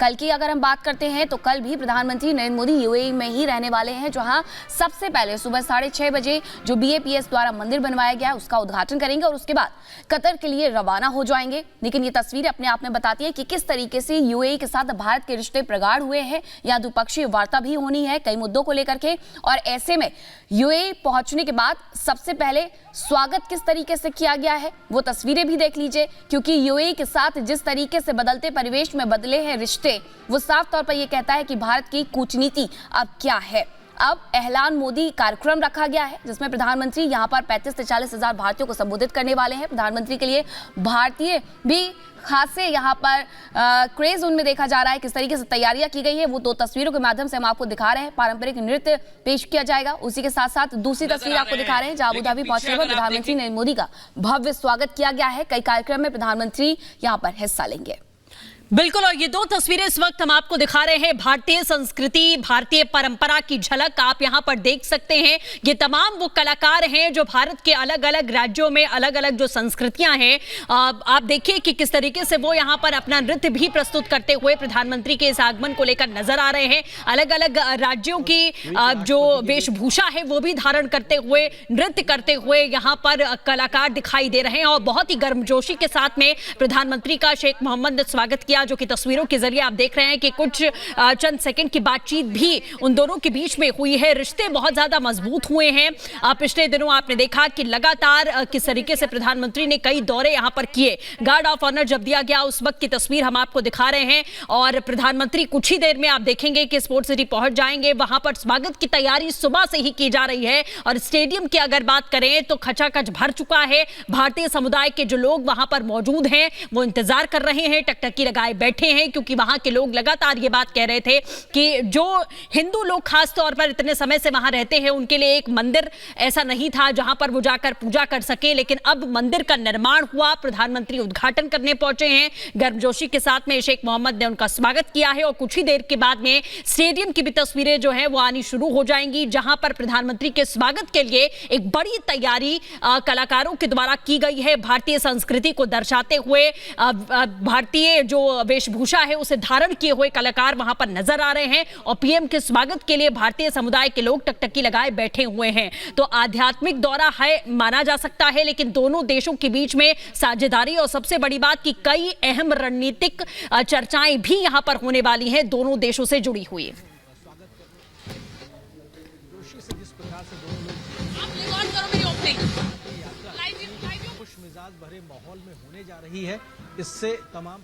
कल की अगर हम बात करते हैं तो कल भी प्रधानमंत्री नरेंद्र मोदी यूएई में ही रहने वाले हैं, जहां सबसे पहले सुबह 6:30 बजे जो बीएपीएस द्वारा मंदिर बनवाया गया उसका उद्घाटन करेंगे और उसके बाद कतर के लिए रवाना हो जाएंगे। लेकिन ये तस्वीरें अपने आप में बताती है कि किस तरीके से यूएई के साथ भारत के रिश्ते प्रगाढ़ हुए हैं। यहाँ द्विपक्षीय वार्ता भी होनी है कई मुद्दों को लेकर के, और ऐसे में यूएई पहुंचने के बाद सबसे पहले स्वागत किस तरीके से किया गया है वो तस्वीरें भी देख लीजिए, क्योंकि यूएई के साथ जिस तरीके से बदलते परिवेश में बदले हैं रिश्ते, वो साफ तौर पर यह कहता है कि भारत की कूटनीति अब क्या है। अब ऐलान मोदी कार्यक्रम रखा गया है जिसमें प्रधानमंत्री यहां पर 35 से 40 हजार भारतीयों को संबोधित करने वाले हैं। प्रधानमंत्री के लिए भारतीय भी खासे यहाँ पर क्रेज उनमें देखा जा रहा है। किस तरीके से तैयारियां की गई है वो 2 तस्वीरों के माध्यम से हम आपको दिखा रहे हैं। पारंपरिक नृत्य पेश किया जाएगा, उसी के साथ साथ दूसरी तस्वीर आपको दिखा रहे हैं जहां अबू धाबी पहुंचने पर प्रधानमंत्री नरेंद्र मोदी का भव्य स्वागत किया गया है। कई कार्यक्रम में प्रधानमंत्री यहाँ पर हिस्सा लेंगे। बिल्कुल, और ये 2 तस्वीरें इस वक्त हम आपको दिखा रहे हैं। भारतीय संस्कृति, भारतीय परंपरा की झलक आप यहां पर देख सकते हैं। ये तमाम वो कलाकार हैं जो भारत के अलग अलग राज्यों में अलग अलग जो संस्कृतियां हैं, आप देखिए कि किस तरीके से वो यहां पर अपना नृत्य भी प्रस्तुत करते हुए प्रधानमंत्री के इस आगमन को लेकर नजर आ रहे हैं। अलग अलग राज्यों की जो वेशभूषा है वो भी धारण करते हुए, नृत्य करते हुए यहाँ पर कलाकार दिखाई दे रहे हैं और बहुत ही गर्मजोशी के साथ में प्रधानमंत्री का शेख मोहम्मद ने स्वागत किया, जो कि तस्वीरों के जरिए आप देख रहे हैं कि कुछ चंद सेकंड की बातचीत भी उन दोनों के बीच में हुई है। रिश्ते बहुत ज्यादा मजबूत हुए हैं। पिछले दिनों आपने देखा कि लगातार किस तरीके से प्रधानमंत्री ने कई दौरे यहां पर किए। गार्ड ऑफ ऑनर जब दिया गया उस वक्त की तस्वीर हम आपको दिखा रहे हैं और प्रधानमंत्री कुछ ही देर में आप देखेंगे कि स्पोर्ट्स सिटी पहुंच जाएंगे। वहां पर स्वागत की तैयारी सुबह से ही की जा रही है और स्टेडियम की अगर बात करें तो खचाखच भर चुका है। भारतीय समुदाय के जो लोग वहां पर मौजूद हैं वो इंतजार कर रहे हैं, टकटकी लगाए बैठे हैं, क्योंकि वहां के लोग लगातार ये बात कह रहे थे कि जो हिंदू लोग खास तौर पर इतने समय से वहां रहते हैं उनके लिए एक मंदिर ऐसा नहीं था जहां पर वो जाकर पूजा कर सके, लेकिन अब मंदिर का निर्माण हुआ। प्रधानमंत्री उद्घाटन करने पहुंचे हैं। गर्मजोशी के साथ में शेख मोहम्मद ने उनका स्वागत किया है और कुछ ही देर के बाद में स्टेडियम की भी तस्वीरें जो है वो आनी शुरू हो जाएंगी, जहां पर प्रधानमंत्री के स्वागत के लिए एक बड़ी तैयारी कलाकारों के द्वारा की गई है। भारतीय संस्कृति को दर्शाते हुए भारतीय जो वेशभूषा है उसे धारण किए हुए कलाकार वहां पर नजर आ रहे हैं और पीएम के स्वागत के लिए भारतीय समुदाय के लोग टकटकी लगाए बैठे हुए हैं। तो आध्यात्मिक दौरा है माना जा सकता है, लेकिन दोनों देशों के बीच में साझेदारी और सबसे बड़ी बात कि कई अहम रणनीतिक चर्चाएं भी यहां पर होने वाली हैं दोनों देशों से जुड़ी हुई। खुशमिजाज भरे माहौल में होने जा रही है। इससे तमाम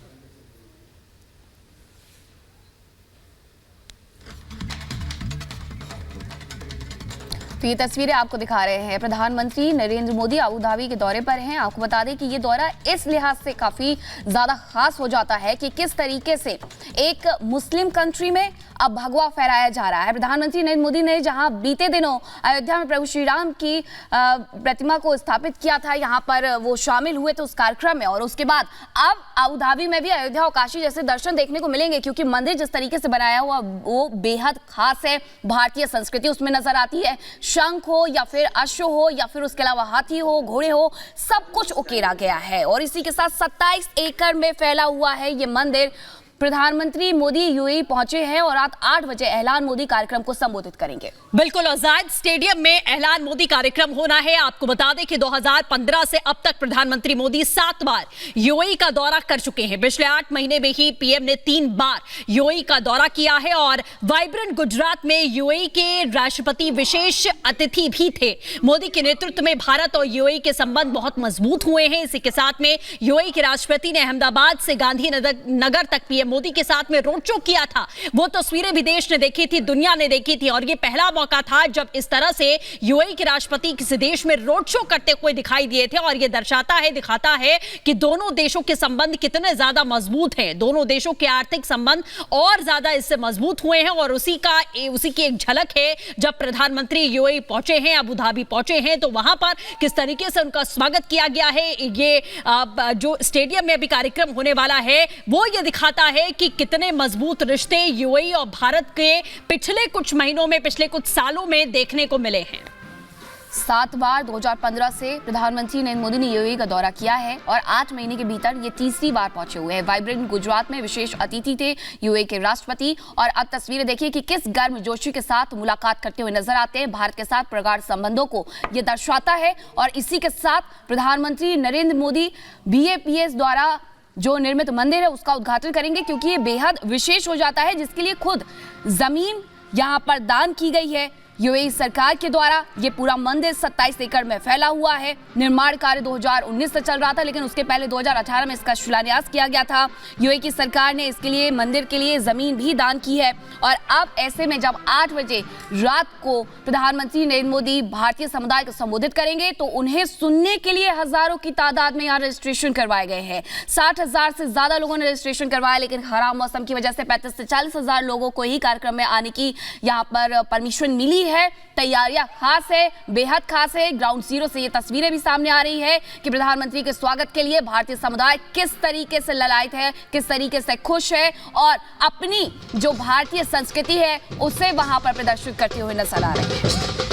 तो ये तस्वीरें आपको दिखा रहे हैं। प्रधानमंत्री नरेंद्र मोदी अबू धाबी के दौरे पर हैं। आपको बता दें कि ये दौरा इस लिहाज से काफी ज्यादा खास हो जाता है कि किस तरीके से एक मुस्लिम कंट्री में अब भगवा फहराया जा रहा है। प्रधानमंत्री नरेंद्र मोदी ने जहां बीते दिनों अयोध्या में प्रभु श्री राम की प्रतिमा को स्थापित किया था, यहाँ पर वो शामिल हुए थे उस कार्यक्रम में, और उसके बाद अब अबू धाबी में भी अयोध्या और काशी जैसे दर्शन देखने को मिलेंगे, क्योंकि मंदिर जिस तरीके से बनाया हुआ वो बेहद खास है। भारतीय संस्कृति उसमें नजर आती है। शंख हो या फिर अश्व हो या फिर उसके अलावा हाथी हो, घोड़े हो, सब कुछ उकेरा गया है और इसी के साथ 27 एकड़ में फैला हुआ है ये मंदिर। प्रधानमंत्री मोदी यूएई पहुंचे हैं और रात 8 बजे ऐलान मोदी कार्यक्रम को संबोधित करेंगे। बिल्कुल, जायद स्टेडियम में ऐलान मोदी कार्यक्रम होना है। आपको बता दें कि 2015 से अब तक प्रधानमंत्री मोदी 7 बार यूएई का दौरा कर चुके हैं। पिछले 8 महीने में ही पीएम ने 3 बार यूएई का दौरा किया है और वाइब्रेंट गुजरात में यूएई के राष्ट्रपति विशेष अतिथि भी थे। मोदी के नेतृत्व में भारत और यूएई के संबंध बहुत मजबूत हुए हैं। इसी के साथ में यूएई के राष्ट्रपति ने अहमदाबाद से गांधी नगर तक पीएम मोदी के साथ में रोड शो किया था। वो तस्वीरें भी देश ने देखी थी, दुनिया ने देखी थी और ये पहला मौका था जब इस तरह से यूएई के राष्ट्रपति किसी देश में रोड शो करते हुए दिखाई दिए थे और ये दर्शाता है, दिखाता है कि दोनों देशों के संबंध कितने ज्यादा मजबूत हैं। दोनों देशों के आर्थिक संबंध और ज्यादा इससे मजबूत हुए हैं और उसी की एक झलक है जब प्रधानमंत्री यूएई पहुंचे हैं, अबू धाबी पहुंचे हैं, तो वहां पर किस तरीके से उनका स्वागत किया गया है। ये जो स्टेडियम में अभी कार्यक्रम होने वाला है वो ये दिखाता है कि कितने मजबूत रिश्ते यूएई और भारत के पिछले कुछ महीनों में, पिछले कुछ सालों में देखने को मिले हैं। 7 बार 2015 से प्रधानमंत्री नरेंद्र मोदी ने यूएई का दौरा किया है और 8 महीने के भीतर ये तीसरी बार पहुंचे हुए हैं। वाइब्रेंट गुजरात में विशेष अतिथि थे यूएई के राष्ट्रपति। और अब तस्वीरें देखिए कि किस गर्मजोशी के साथ मुलाकात करते हुए नजर आते हैं। भारत के साथ प्रगाढ़ संबंधों को ये दर्शाता है। और इसी के साथ प्रधानमंत्री नरेंद्र मोदी बीएपीएस द्वारा जो निर्मित मंदिर है उसका उद्घाटन करेंगे, क्योंकि ये बेहद विशेष हो जाता है, जिसके लिए खुद जमीन यहाँ पर दान की गई है यूएई सरकार के द्वारा। ये पूरा मंदिर 27 एकड़ में फैला हुआ है। निर्माण कार्य 2019 से चल रहा था, लेकिन उसके पहले 2018 में इसका शिलान्यास किया गया था। यूएई की सरकार ने इसके लिए, मंदिर के लिए जमीन भी दान की है। और अब ऐसे में जब 8 बजे रात को प्रधानमंत्री नरेंद्र मोदी भारतीय समुदाय को संबोधित करेंगे, तो उन्हें सुनने के लिए हजारों की तादाद में यहाँ रजिस्ट्रेशन करवाए गए हैं। 60,000 से ज्यादा लोगों ने रजिस्ट्रेशन करवाया, लेकिन खराब मौसम की वजह से 35 से 40,000 लोगों को ही कार्यक्रम में आने की यहाँ पर परमिशन मिली है। तैयारियां खास है, बेहद खास है। ग्राउंड जीरो से ये तस्वीरें भी सामने आ रही है कि प्रधानमंत्री के स्वागत के लिए भारतीय समुदाय किस तरीके से ललायत है, किस तरीके से खुश है और अपनी जो भारतीय संस्कृति है उसे वहां पर प्रदर्शित करते हुए नजर आ रहे हैं।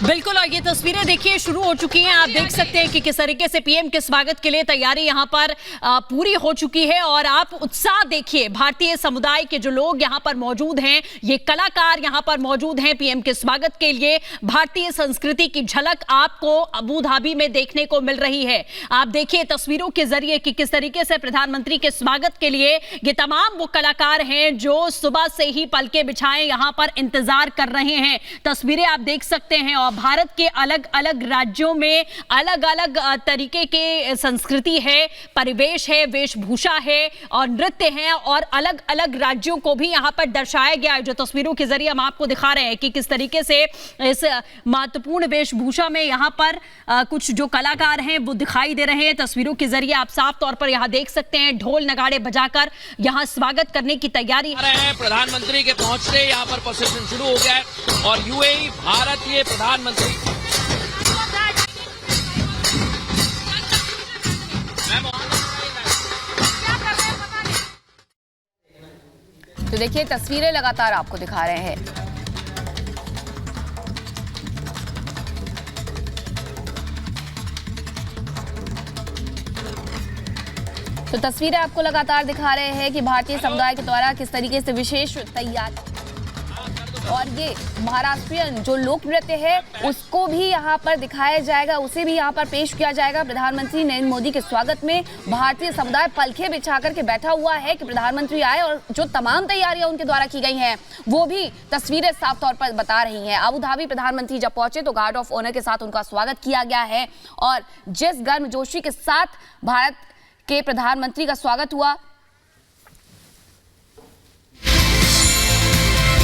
बिल्कुल, और ये तस्वीरें देखिए शुरू हो चुकी हैं। आप देख सकते हैं कि किस तरीके से पीएम के स्वागत के लिए तैयारी यहाँ पर पूरी हो चुकी है। और आप उत्साह देखिए, भारतीय समुदाय के जो लोग यहाँ पर मौजूद हैं, ये कलाकार यहाँ पर मौजूद हैं पीएम के स्वागत के लिए। भारतीय संस्कृति की झलक आपको अबू धाबी में देखने को मिल रही है। आप देखिए तस्वीरों के जरिए कि किस तरीके से प्रधानमंत्री के स्वागत के लिए ये तमाम वो कलाकार हैं जो सुबह से ही पलके बिछाए यहाँ पर इंतजार कर रहे हैं। तस्वीरें आप देख सकते हैं। और भारत के अलग अलग राज्यों में अलग अलग तरीके के संस्कृति है, परिवेश है, वेशभूषा है और नृत्य है, और अलग अलग राज्यों को भी यहाँ पर दर्शाया गया है। जो तस्वीरों के जरिए हम आपको दिखा रहे हैं कि किस तरीके से इस महत्वपूर्ण वेशभूषा में यहाँ पर कुछ जो कलाकार हैं वो दिखाई दे रहे हैं। तस्वीरों के जरिए आप साफ तौर पर यहाँ देख सकते हैं ढोल नगाड़े बजाकर यहाँ स्वागत करने की तैयारी है। प्रधानमंत्री के पहुंचते यहाँ पर प्रोसेशन शुरू हो गया है और यूएई भारत ये प्रधानमंत्री तो देखिए तस्वीरें लगातार आपको दिखा रहे हैं। तो तस्वीरें आपको लगातार दिखा रहे हैं कि भारतीय समुदाय के द्वारा किस तरीके से विशेष तैयारी, और ये महाराष्ट्रियन जो लोक नृत्य है उसको भी यहाँ पर दिखाया जाएगा, उसे भी यहाँ पर पेश किया जाएगा। प्रधानमंत्री नरेंद्र मोदी के स्वागत में भारतीय समुदाय पलखे बिछा करके बैठा हुआ है कि प्रधानमंत्री आए, और जो तमाम तैयारियां उनके द्वारा की गई हैं वो भी तस्वीरें साफ तौर पर बता रही हैं। अबू धाबी प्रधानमंत्री जब पहुंचे तो गार्ड ऑफ ऑनर के साथ उनका स्वागत किया गया है। और जिस गर्मजोशी के साथ भारत के प्रधानमंत्री का स्वागत हुआ,